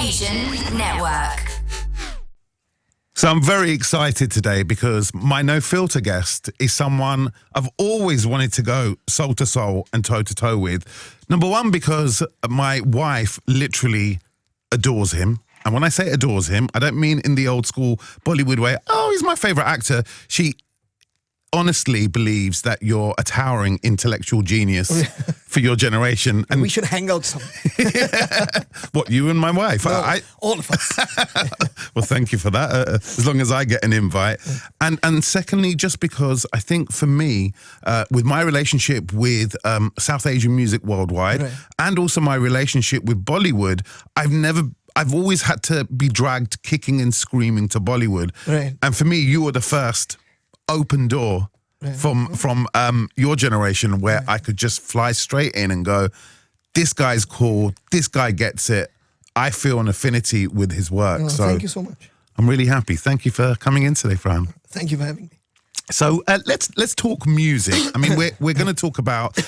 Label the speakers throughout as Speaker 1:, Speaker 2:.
Speaker 1: Asian Network.
Speaker 2: So I'm very excited today because my no filter guest is someone I've always wanted to go soul to soul and toe to toe with. Number one, because my wife literally adores him. And when I say adores him, I don't mean in the old school Bollywood way, oh, he's my favorite actor. She honestly believes that you're a towering intellectual genius for your generation.
Speaker 3: And we should hang out some.
Speaker 2: What, you and my wife?
Speaker 3: No, all of us.
Speaker 2: Well, thank you for that, as long as I get an invite. And secondly, just because I think for me, with my relationship with South Asian music worldwide, right, and also my relationship with Bollywood, I've always had to be dragged kicking and screaming to Bollywood.
Speaker 3: Right.
Speaker 2: And for me, you were the first open door from your generation where I could just fly straight in and go, this guy's cool, this guy gets it. I feel an affinity with his work.
Speaker 3: Oh,
Speaker 2: so
Speaker 3: thank you so much.
Speaker 2: I'm really happy. Thank you for coming in today, Farhan.
Speaker 3: Thank you for having me.
Speaker 2: So let's talk music. I mean, we're going to talk about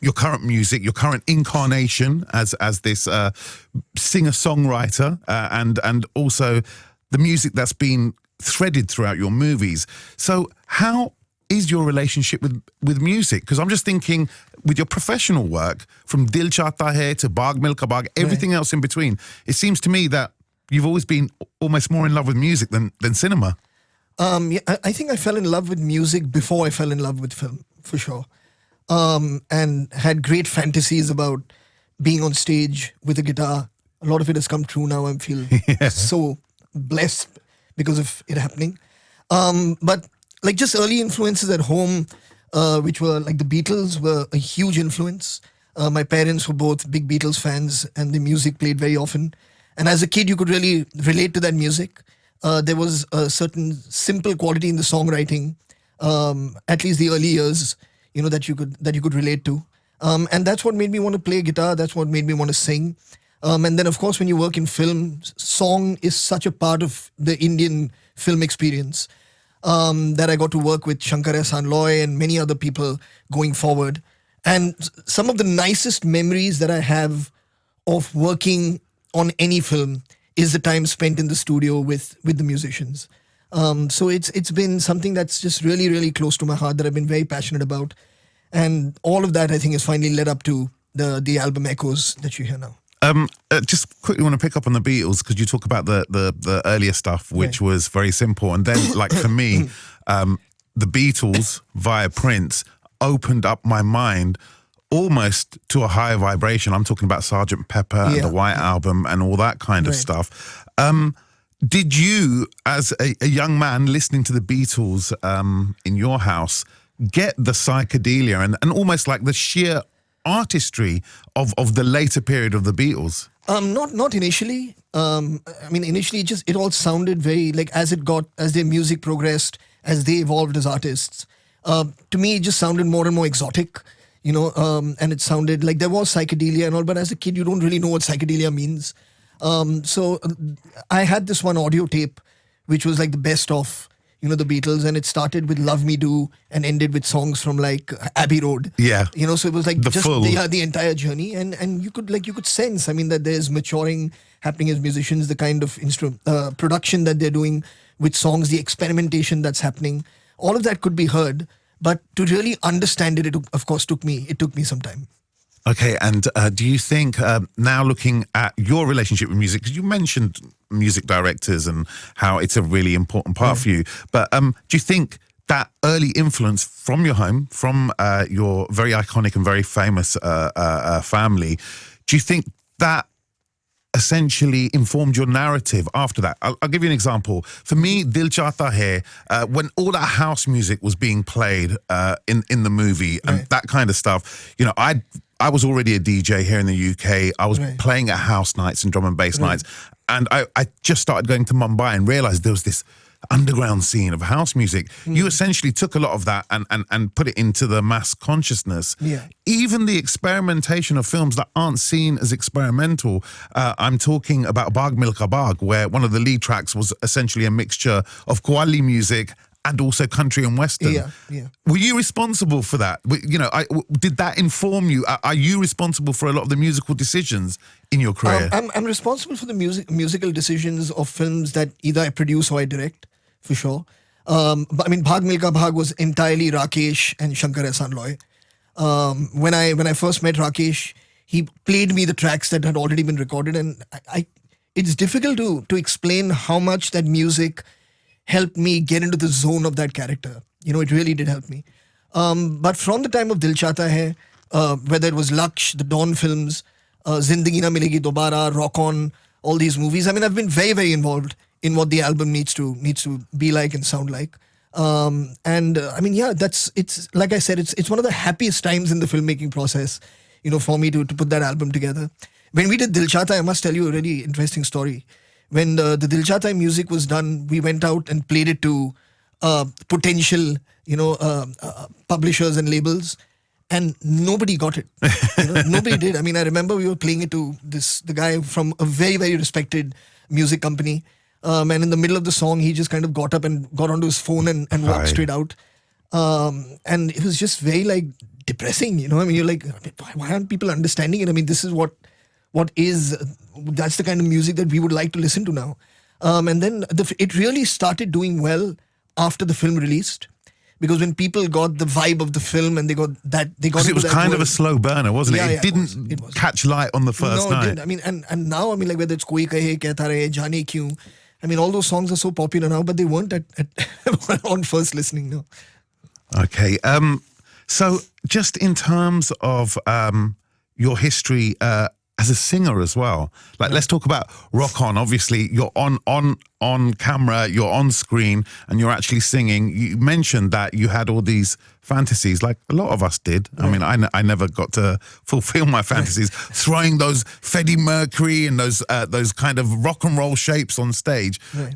Speaker 2: your current music, your current incarnation as this singer-songwriter, and also the music that's been threaded throughout your movies. So how is your relationship with music? Because I'm just thinking, with your professional work, from Dil Chahta Hai to Baag Milka Baag, everything else in between, it seems to me that you've always been almost more in love with music than cinema.
Speaker 3: Yeah, I think I fell in love with music before I fell in love with film, for sure. And had great fantasies about being on stage with a guitar. A lot of it has come true now. I feel so blessed because of it happening. But like just early influences at home, which were like the Beatles were a huge influence. My parents were both big Beatles fans and the music played very often. And as a kid, you could really relate to that music. There was a certain simple quality in the songwriting, at least the early years, you know, that you could relate to. And that's what made me want to play guitar. That's what made me want to sing. And then, of course, when you work in film, song is such a part of the Indian film experience that I got to work with Shankar Ehsaan Loy and many other people going forward. And some of the nicest memories that I have of working on any film is the time spent in the studio with the musicians. So it's been something that's just really, really close to my heart that I've been very passionate about. And all of that, I think, has finally led up to the album Echoes that you hear now.
Speaker 2: Just quickly want to pick up on the Beatles because you talk about the earlier stuff, which was very simple. And then, like for me, the Beatles via Prince opened up my mind almost to a higher vibration. I'm talking about Sgt. Pepper and the White Album and all that kind of stuff. Did you, as a young man listening to the Beatles in your house, get the psychedelia and almost like the sheer artistry of the later period of the Beatles?
Speaker 3: Not initially. I mean, initially it all sounded very like as their music progressed, as they evolved as artists. To me, it just sounded more and more exotic, you know, and it sounded like there was psychedelia and all, but as a kid, you don't really know what psychedelia means. So I had this one audio tape, which was like the best of, you know, the Beatles, and it started with Love Me Do and ended with songs from like Abbey Road. Yeah. You know, so it was like the entire journey, and you could sense, I mean, that there's maturing happening as musicians, the kind of production that they're doing with songs, the experimentation that's happening, all of that could be heard, but to really understand it, of course took me some time.
Speaker 2: Okay, and do you think, now looking at your relationship with music, because you mentioned music directors and how it's a really important part for you, but do you think that early influence from your home, from your very iconic and very famous family, do you think that essentially informed your narrative after that? I'll give you an example. For me, Dil Chahta Hai, when all that house music was being played in the movie and that kind of stuff, you know, I was already a DJ here in the UK. I was playing at house nights and drum and bass nights. And I just started going to Mumbai and realized there was this underground scene of house music. You essentially took a lot of that and put it into the mass consciousness. Even the experimentation of films that aren't seen as experimental. I'm talking about Baag Milka Baag, where one of the lead tracks was essentially a mixture of Qawwali music and also country and western.
Speaker 3: Yeah.
Speaker 2: Were you responsible for that? You know, did that inform you? Are you responsible for a lot of the musical decisions in your career?
Speaker 3: I'm responsible for the musical decisions of films that either I produce or I direct, for sure. But I mean, Bhag Milka Bhag was entirely Rakesh and Shankar Ehsaan Loy. When I first met Rakesh, he played me the tracks that had already been recorded, and it's difficult to explain how much that music helped me get into the zone of that character. You know, it really did help me. But from the time of Dil Chahta Hai, whether it was Laksh, the Dawn films, Zindagi Na Milegi Dobara, Rock On, all these movies, I mean, I've been very, very involved in what the album needs to be like and sound like. I mean, yeah, it's like I said, it's one of the happiest times in the filmmaking process, you know, for me to put that album together. When we did Dil Chahta Hai, I must tell you a really interesting story. When the Dil Chahta Hai music was done, we went out and played it to potential, you know, publishers and labels, and nobody got it. You know, nobody did. I mean, I remember we were playing it to the guy from a very, very respected music company, and in the middle of the song, he just kind of got up and got onto his phone and walked straight out. And it was just very, like, depressing, you know. I mean, you're like, why aren't people understanding it? I mean, this is that's the kind of music that we would like to listen to now. And then it really started doing well after the film released, because when people got the vibe of the film and they got
Speaker 2: because it was kind of a slow burner, wasn't it?
Speaker 3: Yeah,
Speaker 2: it didn't catch light on the first
Speaker 3: no,
Speaker 2: night.
Speaker 3: it didn't. I mean, and now, I mean, like, whether it's Koi Kahe Kehta Rahe, Jaane Kyun, I mean, all those songs are so popular now, but they weren't at on first listening. No.
Speaker 2: Okay. So just in terms of your history as a singer as well, like, let's talk about Rock On. Obviously, you're on camera, you're on screen, and you're actually singing. You mentioned that you had all these fantasies, like a lot of us did. I mean, I never got to fulfill my fantasies. Throwing those Freddie Mercury and those kind of rock and roll shapes on stage.
Speaker 3: Right.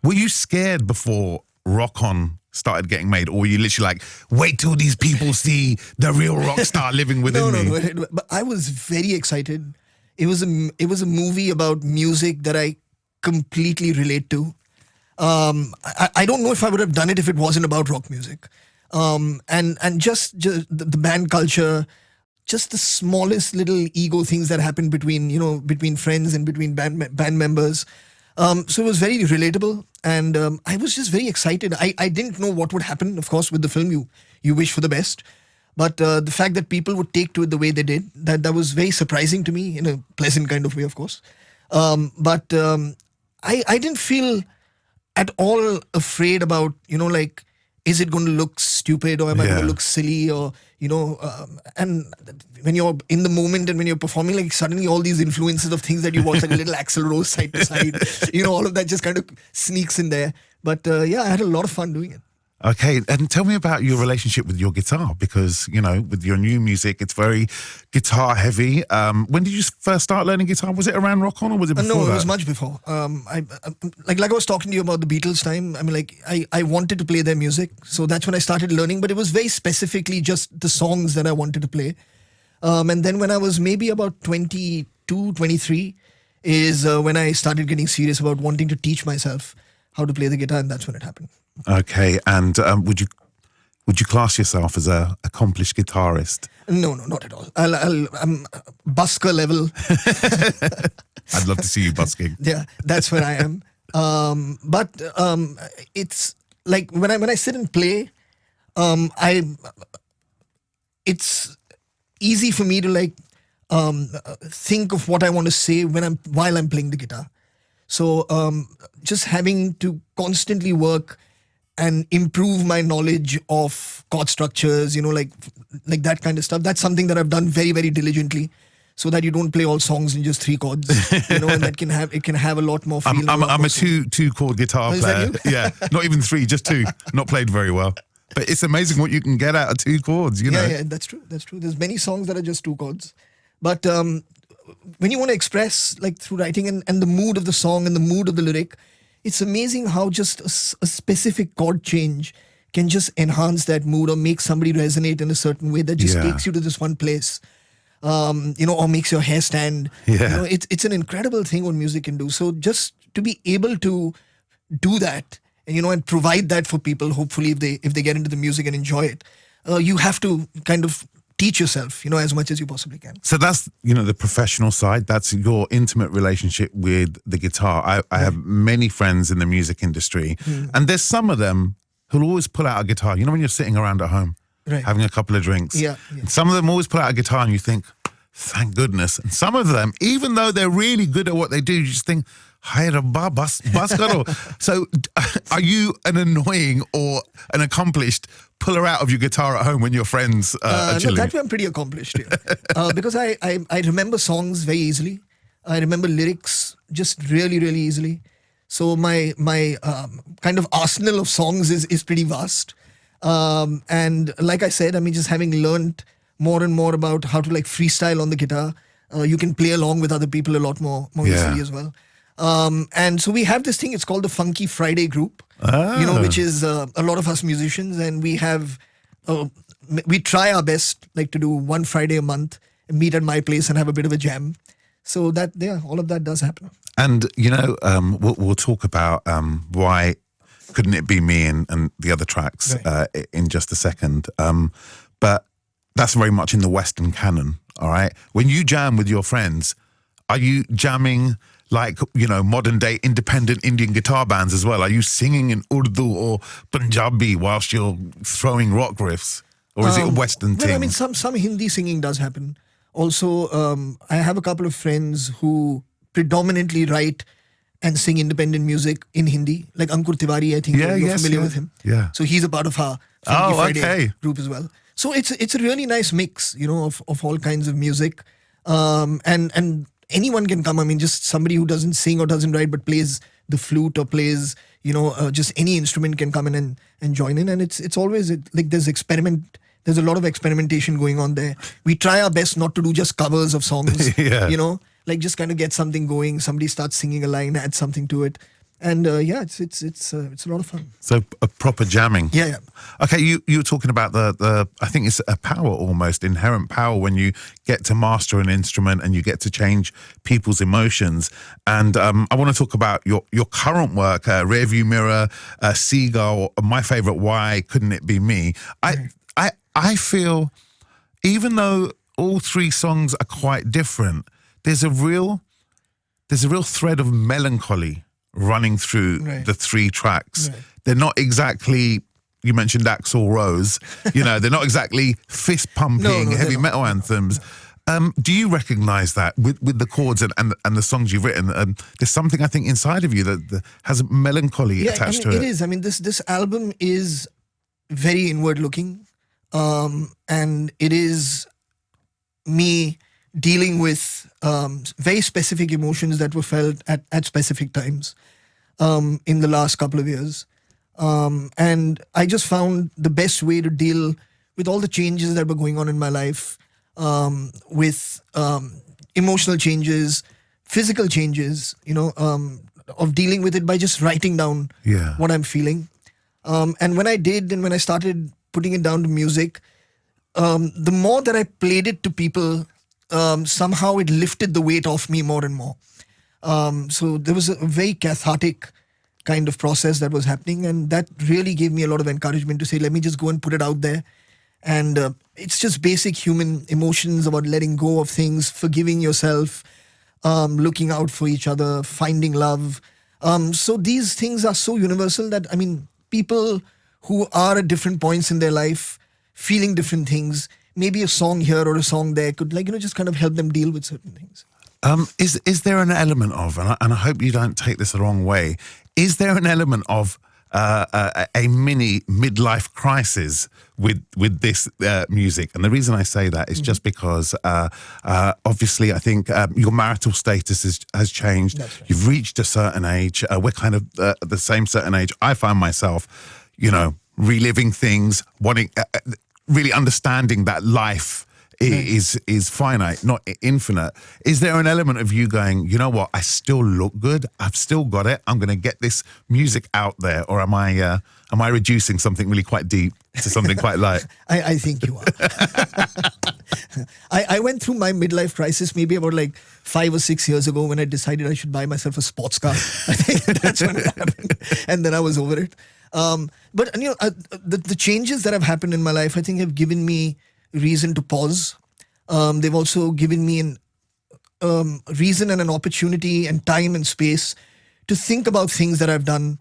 Speaker 2: Were you scared before Rock On started getting made, or were you literally like, wait till these people see the real rock star living within me?
Speaker 3: No. But I was very excited. It was a movie about music that I completely relate to. I don't know if I would have done it if it wasn't about rock music. And just the band culture, just the smallest little ego things that happen between friends and between band members. So it was very relatable, and I was just very excited. I didn't know what would happen, of course, with the film. You wish for the best, but the fact that people would take to it the way they did, that was very surprising to me, in a pleasant kind of way, of course. But I didn't feel at all afraid about, like, is it going to look stupid, or am I going to look silly, or, and when you're in the moment and when you're performing, like, suddenly all these influences of things that you watch, like a little Axl Rose side to side, all of that just kind of sneaks in there. But I had a lot of fun doing it.
Speaker 2: Okay, and tell me about your relationship with your guitar, because, with your new music, it's very guitar heavy. When did you first start learning guitar? Was it around Rock On, or was it before
Speaker 3: No,
Speaker 2: that?
Speaker 3: it was much before. Like I was talking to you about the Beatles time. I mean, like, I wanted to play their music, so that's when I started learning, but it was very specifically just the songs that I wanted to play. And then when I was maybe about 22, 23 is when I started getting serious about wanting to teach myself how to play the guitar, and that's when it happened.
Speaker 2: Okay, and would you class yourself as a accomplished guitarist?
Speaker 3: No, not at all. I'm busker level.
Speaker 2: I'd love to see you busking.
Speaker 3: Yeah, that's where I am. But it's like when I sit and play, it's easy for me to, like, think of what I want to say while I'm playing the guitar. So just having to constantly work and improve my knowledge of chord structures, like that kind of stuff. That's something that I've done very, very diligently, so that you don't play all songs in just 3 chords, and that can have a lot more feel.
Speaker 2: I'm a two chord guitar player.
Speaker 3: Is that you?
Speaker 2: Yeah, not even 3, just 2. Not played very well. But it's amazing what you can get out of 2 chords,
Speaker 3: Yeah, that's true. There's many songs that are just 2 chords. But when you want to express, like, through writing and the mood of the song and the mood of the lyric, it's amazing how just a specific chord change can just enhance that mood or make somebody resonate in a certain way that just takes you to this one place, or makes your hair stand.
Speaker 2: Yeah.
Speaker 3: It's an incredible thing what music can do. So just to be able to do that, and provide that for people. Hopefully, if they get into the music and enjoy it, you have to kind of teach yourself, as much as you possibly can.
Speaker 2: So that's, the professional side. That's your intimate relationship with the guitar. I have many friends in the music industry, and there's some of them who'll always pull out a guitar. When you're sitting around at home, having a couple of drinks.
Speaker 3: Yeah.
Speaker 2: And some of them always pull out a guitar and you think, thank goodness. And some of them, even though they're really good at what they do, you just think, bas karo. So are you an annoying or an accomplished puller out of your guitar at home when your friends are chilling?
Speaker 3: No, that way I'm pretty accomplished here. Because I remember songs very easily. I remember lyrics just really, really easily. So my kind of arsenal of songs is pretty vast. And like I said, just having learned more and more about how to freestyle on the guitar, you can play along with other people a lot more easily as well. And so we have this thing, it's called the Funky Friday group, which is a lot of us musicians, and we try our best to do one Friday a month and meet at my place and have a bit of a jam. So all of that does happen.
Speaker 2: And, we'll talk about why Couldn't It Be Me and the other tracks in just a second. But that's very much in the Western canon, all right? When you jam with your friends, are you jamming modern day independent Indian guitar bands as well? Are you singing in Urdu or Punjabi whilst you're throwing rock riffs? Or is it a Western thing?
Speaker 3: Well, some Hindi singing does happen. Also, I have a couple of friends who predominantly write and sing independent music in Hindi, like Ankur Tiwari. I think you're familiar with him.
Speaker 2: Yeah.
Speaker 3: So he's a part of our Funky Friday group as well. So it's a really nice mix, of all kinds of music. And anyone can come. Just somebody who doesn't sing or doesn't write but plays the flute or plays, just any instrument can come in and join in. And it's always there's a lot of experimentation going on there. We try our best not to do just covers of songs, just kind of get something going. Somebody starts singing a line, add something to it. And it's a lot of fun.
Speaker 2: So a proper jamming.
Speaker 3: Yeah.
Speaker 2: Okay, you were talking about the I think it's a power, almost inherent power, when you get to master an instrument and you get to change people's emotions. And I want to talk about your current work, Rearview Mirror, Seagull, my favorite, Why Couldn't It Be Me? I feel, even though all three songs are quite different, there's a real thread of melancholy running through the three tracks. They're not exactly, you mentioned Axl Rose, they're not exactly fist pumping heavy metal anthems. Do you recognize that with the chords and the songs you've written? There's something, I think, inside of you that has melancholy attached to it.
Speaker 3: It is. this album is very inward looking, and it is me dealing with very specific emotions that were felt at specific times in the last couple of years. And I just found the best way to deal with all the changes that were going on in my life, with emotional changes, physical changes, of dealing with it by just writing down what I'm feeling. And when I started putting it down to music, the more that I played it to people, somehow it lifted the weight off me more and more. So there was a very cathartic kind of process that was happening, and that really gave me a lot of encouragement to say, let me just go and put it out there. And it's just basic human emotions about letting go of things, forgiving yourself, looking out for each other, finding love. So these things are so universal that, people who are at different points in their life, feeling different things, maybe a song here or a song there could just kind of help them deal with certain things.
Speaker 2: Is there an element of, and I hope you don't take this the wrong way, is there an element of a mini midlife crisis with this music? And the reason I say that is just because obviously I think your marital status has changed.
Speaker 3: That's right.
Speaker 2: You've reached a certain age. We're kind of the same certain age. I find myself, reliving things, wanting, really understanding that life is finite, not infinite. Is there an element of you going, you know what, I still look good, I've still got it, I'm going to get this music out there? Or am I reducing something really quite deep to something quite light?
Speaker 3: I think you are. I went through my midlife crisis maybe about like 5 or 6 years ago when I decided I should buy myself a sports car. I think that's when it happened. And then I was over it. But the changes that have happened in my life, I think, have given me reason to pause. They've also given me an reason and an opportunity and time and space to think about things that I've done,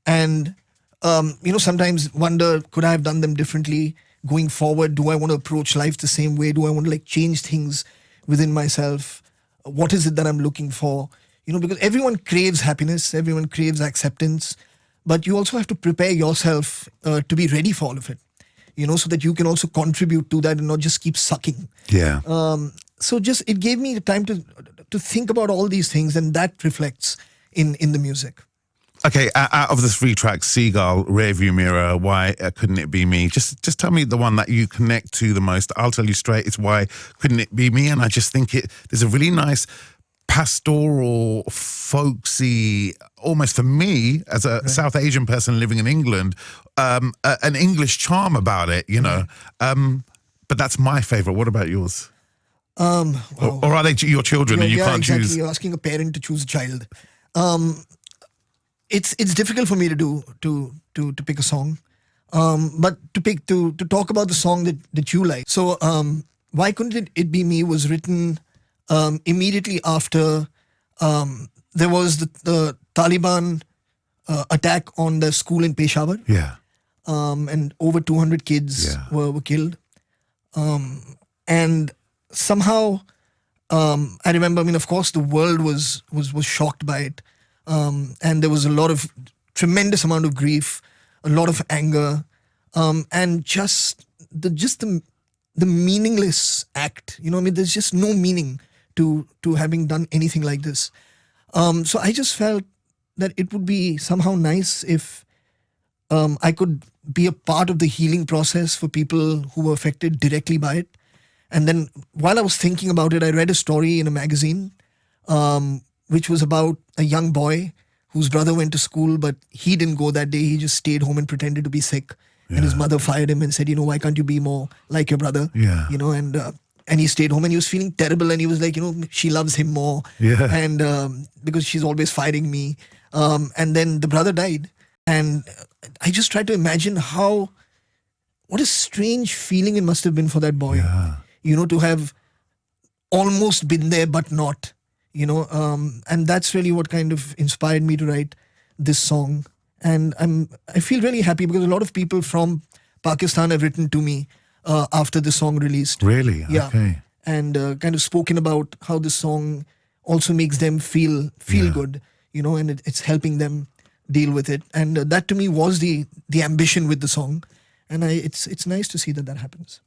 Speaker 3: and sometimes wonder, could I have done them differently going forward? Do I want to approach life the same way? Do I want to like change things within myself? What is it that I'm looking for? Because everyone craves happiness, everyone craves acceptance, but you also have to prepare yourself to be ready for all of it, so that you can also contribute to that and not just keep sucking.
Speaker 2: Yeah.
Speaker 3: So it gave me the time to think about all these things, and that reflects in the music.
Speaker 2: Okay, out of the 3 tracks, Seagull, Rearview Mirror, Why Couldn't It Be Me? Just tell me the one that you connect to the most. I'll tell you straight, it's Why Couldn't It Be Me? And I just think there's a really nice pastoral, folksy, almost for me, as a South Asian person living in England, an English charm about it, But that's my favourite. What about yours?
Speaker 3: Wow.
Speaker 2: Or are they your children and you can't
Speaker 3: exactly.
Speaker 2: choose?
Speaker 3: You're asking a parent to choose a child. It's difficult for me to pick a song, but to talk about the song that you like. So Why Couldn't It Be Me was written immediately after there was the Taliban attack on the school in Peshawar.
Speaker 2: Yeah.
Speaker 3: And over 200 kids were killed. And somehow, I remember, of course, the world was shocked by it. And there was a tremendous amount of grief, a lot of anger, and just the meaningless act. There's just no meaning to having done anything like this. So I just felt that it would be somehow nice if I could be a part of the healing process for people who were affected directly by it. And then while I was thinking about it, I read a story in a magazine, which was about a young boy whose brother went to school, but he didn't go that day. He just stayed home and pretended to be sick. And his mother fired him and said, why can't you be more like your brother?
Speaker 2: Yeah.
Speaker 3: And he stayed home and he was feeling terrible. And he was like, she loves him more.
Speaker 2: Yeah.
Speaker 3: And because she's always firing me. And then the brother died. And I just tried to imagine what a strange feeling it must have been for that boy.
Speaker 2: Yeah.
Speaker 3: To have almost been there, but not. And that's really what kind of inspired me to write this song. And I feel really happy because a lot of people from Pakistan have written to me after the song released.
Speaker 2: Really?
Speaker 3: Yeah.
Speaker 2: Okay.
Speaker 3: And kind of spoken about how this song also makes them feel good, and it's helping them deal with it. And that to me was the ambition with the song. And it's nice to see that happens.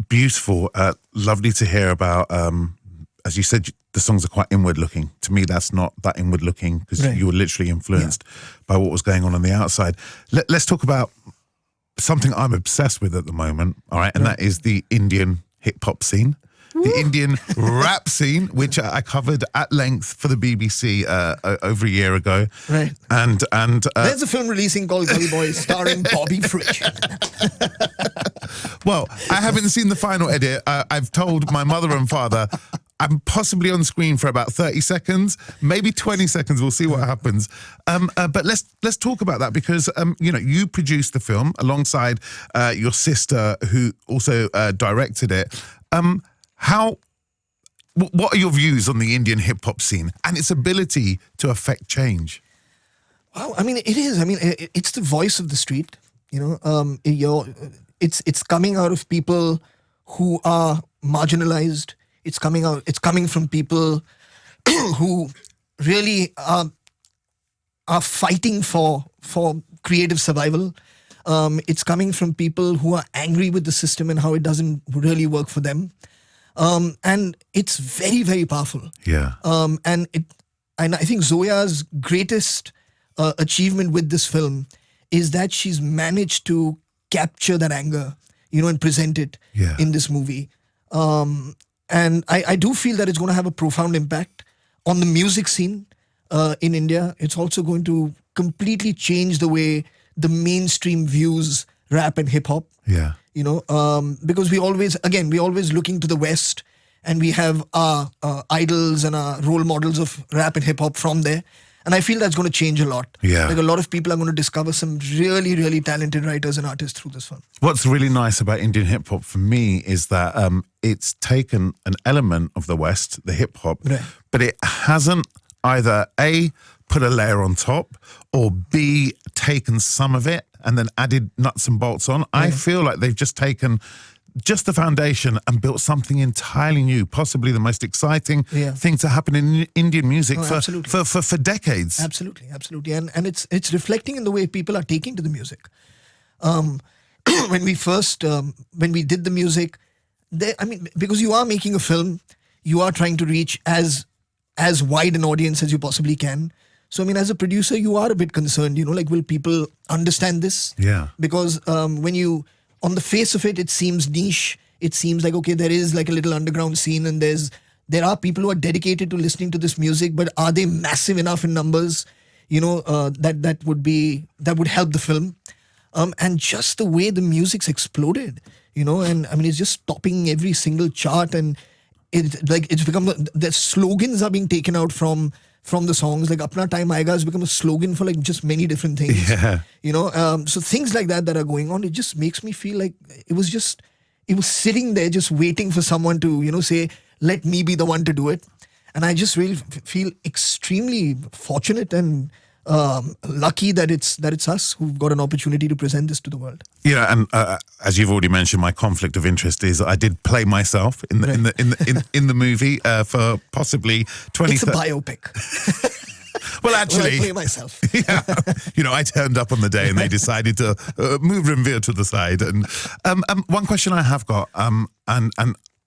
Speaker 2: Beautiful. Lovely to hear about, as you said, the songs are quite inward looking. To me, that's not that inward looking because you were literally influenced by what was going on the outside. Let's talk about something I'm obsessed with at the moment. All right. And that is the Indian hip hop scene. The Indian rap scene, which I covered at length for the BBC over a year ago.
Speaker 3: Right.
Speaker 2: And
Speaker 3: there's a film releasing called Gully Boy starring Bobby Frick.
Speaker 2: Well, I haven't seen the final edit. I've told my mother and father I'm possibly on screen for about 30 seconds, maybe 20 seconds. We'll see what happens. But let's talk about that because you produced the film alongside your sister, who also directed it. What are your views on the Indian hip hop scene and its ability to affect change?
Speaker 3: Wow, it is. It's the voice of the street. It's coming out of people who are marginalized. It's coming from people who really are fighting for creative survival. It's coming from people who are angry with the system and how it doesn't really work for them. And it's very, very powerful.
Speaker 2: Yeah.
Speaker 3: And I think Zoya's greatest achievement with this film is that she's managed to capture that anger, and present it in this movie. And I do feel that it's going to have a profound impact on the music scene in India. It's also going to completely change the way the mainstream views rap and hip hop.
Speaker 2: Yeah.
Speaker 3: because we always looking to the West, and we have our idols and our role models of rap and hip hop from there. And I feel that's going to change a lot.
Speaker 2: Yeah.
Speaker 3: Like a lot of people are going to discover some really, really talented writers and artists through this film.
Speaker 2: What's really nice about Indian hip hop for me is that it's taken an element of the West, the hip hop,
Speaker 3: Right.
Speaker 2: but it hasn't either A, put a layer on top, or B, taken some of it and then added nuts and bolts on. I feel like they've just taken just the foundation and built something entirely new, possibly the most exciting thing to happen in Indian music for decades.
Speaker 3: Absolutely. And it's reflecting in the way people are taking to the music. When we did the music, because you are making a film, you are trying to reach as wide an audience as you possibly can. So, as a producer, you are a bit concerned, like, will people understand this?
Speaker 2: Yeah.
Speaker 3: Because on the face of it, it seems niche. It seems like, okay, there is like a little underground scene, and there are people who are dedicated to listening to this music, but are they massive enough in numbers, that would help the film? And just the way the music's exploded, and it's just topping every single chart, and it's become the slogans are being taken out from the songs. Like Apna Time Aayega has become a slogan for like just many different things.
Speaker 2: Yeah.
Speaker 3: So things like that are going on. It just makes me feel like it was sitting there just waiting for someone to, say, let me be the one to do it. And I just really feel extremely fortunate and lucky that it's us who've got an opportunity to present this to the world.
Speaker 2: And as you've already mentioned, my conflict of interest is I did play myself in the movie for possibly 20.
Speaker 3: It's a biopic.
Speaker 2: Well, actually,
Speaker 3: I play myself.
Speaker 2: Yeah, I turned up on the day and they decided to move Ranveer to the side. And one question I have got, and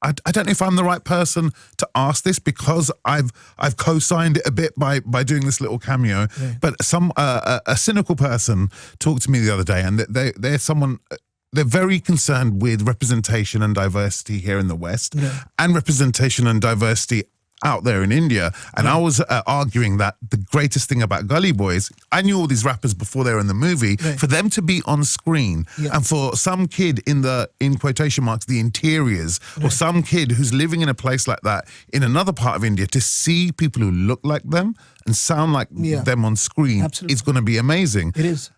Speaker 2: I don't know if I'm the right person to ask this because I've co-signed it a bit by doing this little cameo.
Speaker 3: Right.
Speaker 2: But a cynical person talked to me the other day, and they're very concerned with representation and diversity here in the West, and representation and diversity out there in India. And I was arguing that the greatest thing about Gully Boys, I knew all these rappers before they were in the movie, for them to be on screen, and for some kid in quotation marks, the interiors, or some kid who's living in a place like that in another part of India, to see people who look like them and sound like them on screen is going to be amazing.
Speaker 3: It is.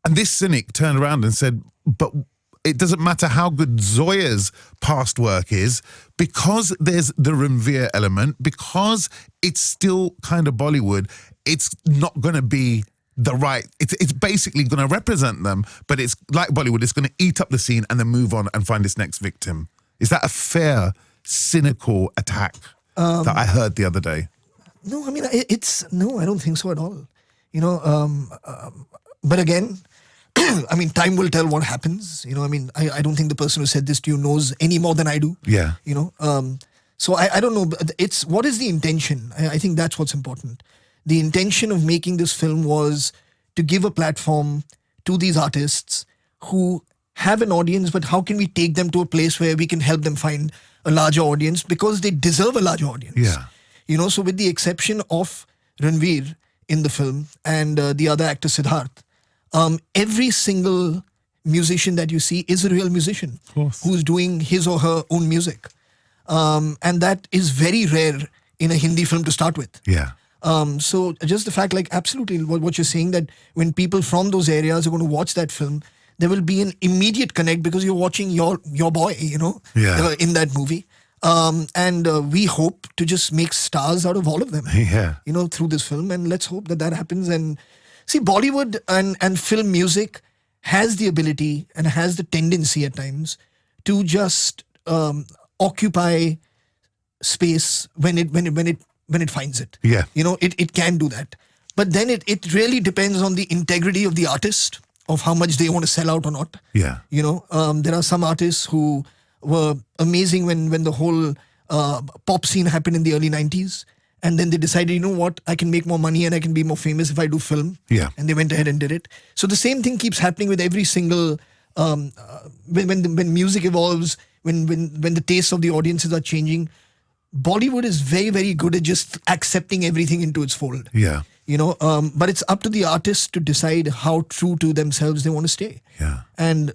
Speaker 2: And this cynic turned around and said, but it doesn't matter how good Zoya's past work is, because there's the Ranveer element, because it's still kind of Bollywood, it's not going to be the right, it's basically going to represent them, but it's like Bollywood, it's going to eat up the scene and then move on and find its next victim. Is that a fair, cynical attack that I heard the other day?
Speaker 3: No, no, I don't think so at all. But again, time will tell what happens. I don't think the person who said this to you knows any more than I do.
Speaker 2: Yeah.
Speaker 3: So I don't know. It's what is the intention? I think that's what's important. The intention of making this film was to give a platform to these artists who have an audience, but how can we take them to a place where we can help them find a larger audience, because they deserve a larger audience.
Speaker 2: Yeah.
Speaker 3: So with the exception of Ranveer in the film and the other actor Siddharth, every single musician that you see is a real musician who's doing his or her own music. And that is very rare in a Hindi film to start with.
Speaker 2: Yeah.
Speaker 3: So just the fact, like, absolutely what you're saying, that when people from those areas are going to watch that film, there will be an immediate connect because you're watching your boy, in that movie. And we hope to just make stars out of all of them, through this film. And let's hope that happens. And see, Bollywood and film music has the ability and has the tendency at times to just occupy space when it finds it.
Speaker 2: Yeah.
Speaker 3: It can do that. But then it really depends on the integrity of the artist, of how much they want to sell out or not.
Speaker 2: Yeah.
Speaker 3: There are some artists who were amazing when the whole pop scene happened in the early 90s. And then they decided, what, I can make more money and I can be more famous if I do film.
Speaker 2: Yeah.
Speaker 3: And they went ahead and did it. So the same thing keeps happening with every single, when music evolves, when the tastes of the audiences are changing, Bollywood is very, very good at just accepting everything into its fold.
Speaker 2: Yeah.
Speaker 3: But it's up to the artist to decide how true to themselves they want to stay.
Speaker 2: Yeah.
Speaker 3: And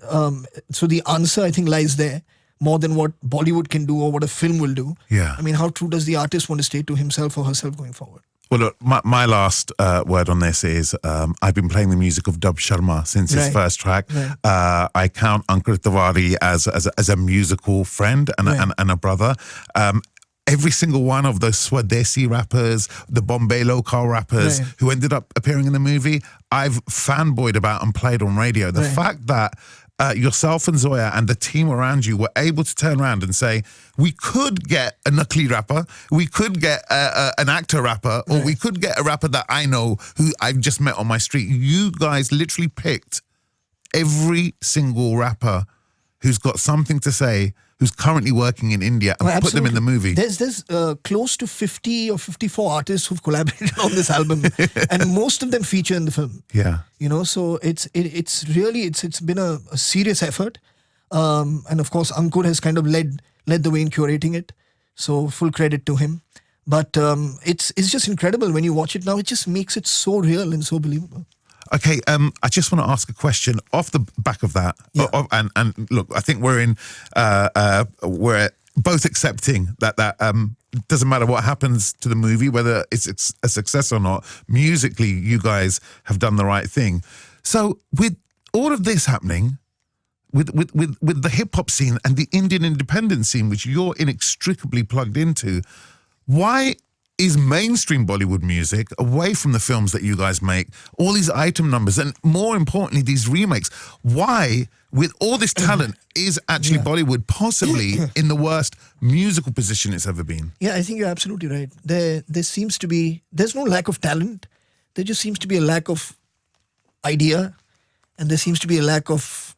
Speaker 3: so the answer, I think, lies there more than what Bollywood can do or what a film will do.
Speaker 2: Yeah.
Speaker 3: I mean, how true does the artist want to stay to himself or herself going forward?
Speaker 2: Well, look, my last word on this is I've been playing the music of Dub Sharma since his
Speaker 3: Right.
Speaker 2: first track.
Speaker 3: Right.
Speaker 2: I count Ankur Tiwari as a musical friend and,
Speaker 3: Right.
Speaker 2: and a brother. Every single one of those Swadesi rappers, the Bombay local rappers
Speaker 3: Right.
Speaker 2: who ended up appearing in the movie, I've fanboyed about and played on radio. The
Speaker 3: Right.
Speaker 2: fact that yourself and Zoya and the team around you were able to turn around and say, we could get a Nakli rapper, we could get an actor rapper, or we could get a rapper that I know who I've just met on my street. You guys literally picked every single rapper who's got something to say, who's currently working in India, and
Speaker 3: Oh,
Speaker 2: put them in the movie.
Speaker 3: There's close to 50 or 54 artists who've collaborated on this album, and most of them feature in the film.
Speaker 2: Yeah.
Speaker 3: So it's really it's been a serious effort, and of course Ankur has kind of led the way in curating it. So full credit to him. But it's just incredible when you watch it now. It just makes it so real and so believable.
Speaker 2: Okay, I just want to ask a question off the back of that.
Speaker 3: Yeah.
Speaker 2: And look, I think we're both accepting that doesn't matter what happens to the movie, whether it's a success or not. Musically, you guys have done the right thing. So with all of this happening, with the hip hop scene and the Indian independent scene, which you're inextricably plugged into, why is mainstream Bollywood music, away from the films that you guys make, all these item numbers, and more importantly, these remakes, why, with all this talent, is actually Bollywood possibly in the worst musical position it's ever been?
Speaker 3: Yeah, I think you're absolutely right. There seems to be, there's no lack of talent. There just seems to be a lack of idea, and there seems to be a lack of,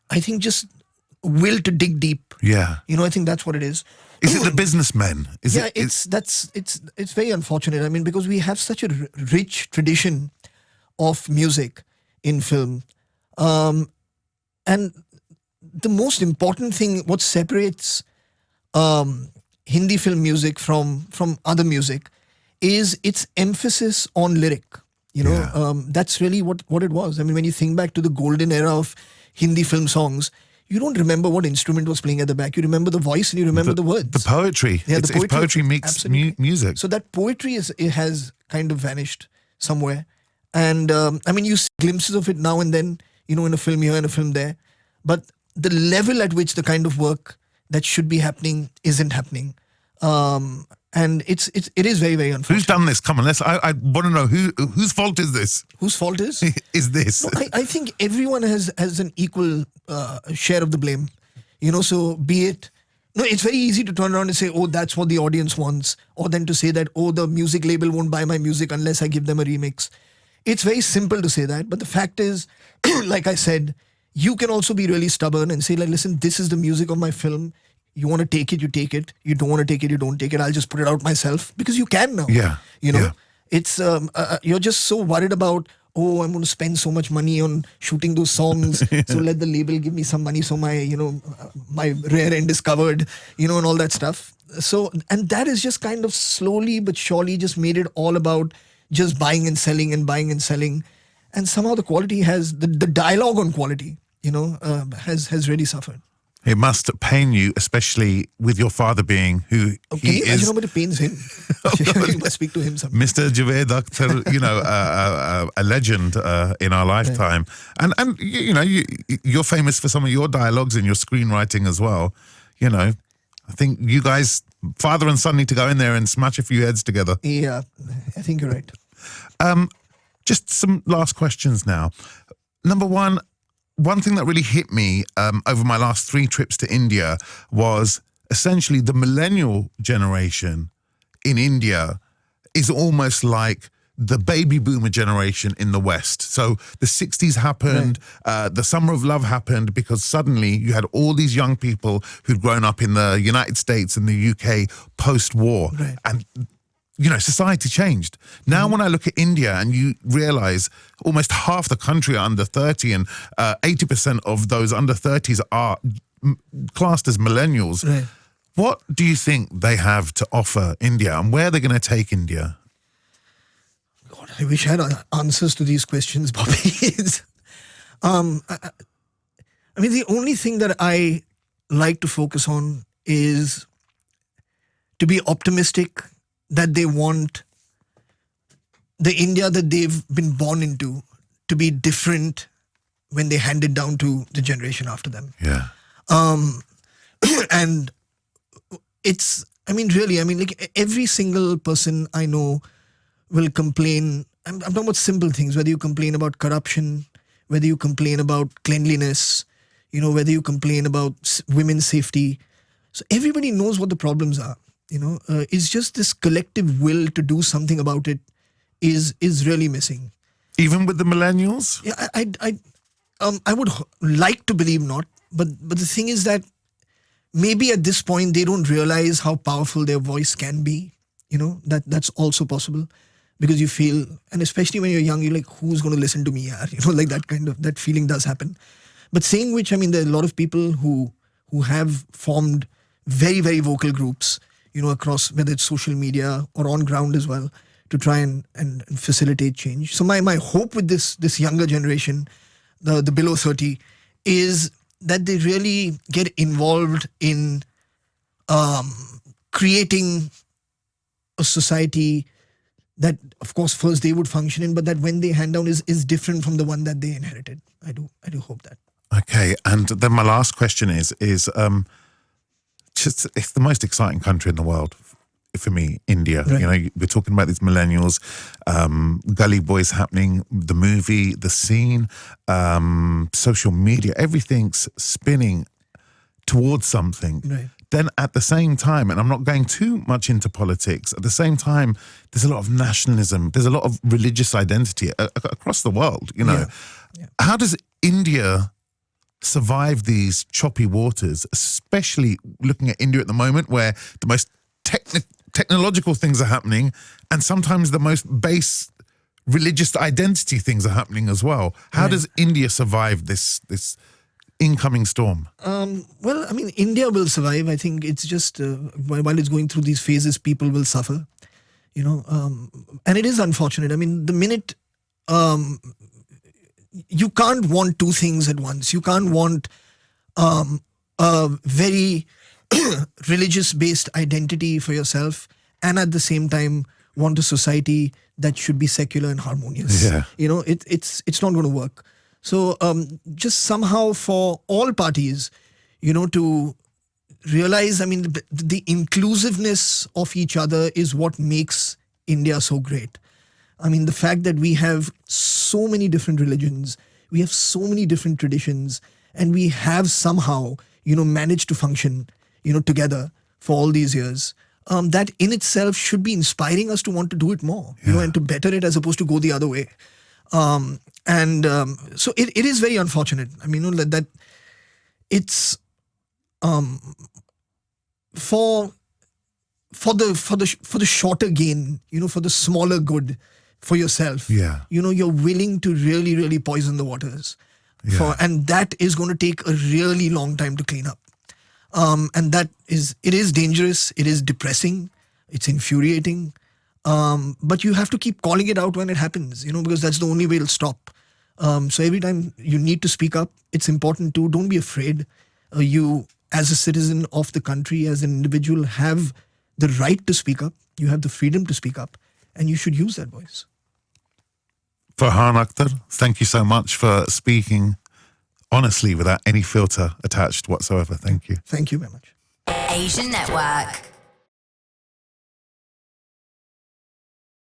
Speaker 3: I think, just will to dig deep.
Speaker 2: Yeah.
Speaker 3: I think that's what it is.
Speaker 2: Is it the businessmen?
Speaker 3: It's very unfortunate. I mean, because we have such a rich tradition of music in film, and the most important thing, what separates Hindi film music from other music, is its emphasis on lyric. That's really what it was. I mean, when you think back to the golden era of Hindi film songs, you don't remember what instrument was playing at the back. You remember the voice and you remember the words.
Speaker 2: The poetry.
Speaker 3: Yeah,
Speaker 2: it's poetry meets music.
Speaker 3: So that poetry has kind of vanished somewhere. And I mean, you see glimpses of it now and then, in a film here and a film there. But the level at which the kind of work that should be happening isn't happening. And it is very, very unfortunate.
Speaker 2: Who's done this? Come on, I want to know whose fault is this?
Speaker 3: Whose fault is?
Speaker 2: Is this?
Speaker 3: No, I think everyone has an equal share of the blame. So be it. No, it's very easy to turn around and say, oh, that's what the audience wants. Or then to say that, oh, the music label won't buy my music unless I give them a remix. It's very simple to say that. But the fact is, like I said, you can also be really stubborn and say, like, listen, this is the music of my film. You want to take it, you take it. You don't want to take it, you don't take it. I'll just put it out myself, because you can now.
Speaker 2: Yeah.
Speaker 3: It's you're just so worried about, oh, I'm going to spend so much money on shooting those songs. So let the label give me some money so my my rear end is covered, and all that stuff. So, and that is just kind of slowly but surely just made it all about just buying and selling and buying and selling. And somehow the quality the dialogue on quality, has really suffered.
Speaker 2: It must pain you, especially with your father being who he
Speaker 3: Can you
Speaker 2: is.
Speaker 3: imagine how much it pains him? You must speak to him sometime.
Speaker 2: Mr. Javed Akhtar, a legend in our lifetime. And you're famous for some of your dialogues and your screenwriting as well. I think you guys, father and son, need to go in there and smash a few heads together.
Speaker 3: Yeah, I think you're right.
Speaker 2: Just some last questions now. Number one thing that really hit me over my last 3 trips to India was essentially the millennial generation in India is almost like the baby boomer generation in the West. So the 60s happened, the Summer of Love happened, because suddenly you had all these young people who'd grown up in the United States and the UK post-war.
Speaker 3: Right.
Speaker 2: And society changed. Now, when I look at India and you realize almost half the country are under 30 and 80% of those under 30s are classed as millennials,
Speaker 3: Right.
Speaker 2: what do you think they have to offer India, and where are they going to take India?
Speaker 3: God, I wish I had answers to these questions, Bobby. I mean, the only thing that I like to focus on is to be optimistic that they want the India that they've been born into to be different when they hand it down to the generation after them.
Speaker 2: Yeah.
Speaker 3: And it's, I mean, really, I mean, like every single person I know will complain. I'm talking about simple things, whether you complain about corruption, whether you complain about cleanliness, you know, whether you complain about women's safety. So everybody knows what the problems are, you know. It's just this collective will to do something about it is really missing.
Speaker 2: Even with the millennials?
Speaker 3: Yeah, I would like to believe not, but the thing is that maybe at this point they don't realize how powerful their voice can be. You know, that's also possible, because you feel, and especially when you're young, you're like, who's going to listen to me? You know, like that feeling does happen. But saying which, I mean, there are a lot of people who have formed very, very vocal groups, you know, across, whether it's social media or on ground as well, to try and facilitate change. So my hope with this younger generation, the below 30, is that they really get involved in creating a society that, of course, first they would function in, but that when they hand down is different from the one that they inherited. I do hope that.
Speaker 2: Okay, and then my last question is just, it's the most exciting country in the world for me, India.
Speaker 3: Right.
Speaker 2: You know, we're talking about these millennials, Gully Boys happening, the movie, the scene, social media, everything's spinning towards something.
Speaker 3: Right.
Speaker 2: Then at the same time, and I'm not going too much into politics, at the same time, there's a lot of nationalism, there's a lot of religious identity across the world, you know.
Speaker 3: Yeah.
Speaker 2: How does India survive these choppy waters, especially looking at India at the moment, where the most technological things are happening, and sometimes the most base religious identity things are happening as well? How
Speaker 3: Right.
Speaker 2: does India survive this incoming storm?
Speaker 3: Well, I mean, India will survive. I think it's just while it's going through these phases, people will suffer, you know, and it is unfortunate. I mean, the minute you can't want two things at once. You can't want a very religious-based identity for yourself, and at the same time want a society that should be secular and harmonious.
Speaker 2: Yeah.
Speaker 3: You know, it's not going to work. So just somehow for all parties, you know, to realize, I mean, the inclusiveness of each other is what makes India so great. I mean, the fact that we have so many different religions, we have so many different traditions, and we have somehow, you know, managed to function, you know, together for all these years. That in itself should be inspiring us to want to do it more, you know, and to better it as opposed to go the other way. So it is very unfortunate. I mean, you know, that it's for the shorter gain, you know, for the smaller good for yourself.
Speaker 2: Yeah.
Speaker 3: You know, you're willing to really, really poison the waters.
Speaker 2: Yeah.
Speaker 3: And that is going to take a really long time to clean up. And it is dangerous. It is depressing. It's infuriating. But you have to keep calling it out when it happens, you know, because that's the only way it'll stop. So every time you need to speak up, it's important to, don't be afraid. You, as a citizen of the country, as an individual, have the right to speak up. You have the freedom to speak up, and you should use that voice.
Speaker 2: Farhan Akhtar, thank you so much for speaking honestly without any filter attached whatsoever. Thank you.
Speaker 3: Thank you very much.
Speaker 1: Asian Network.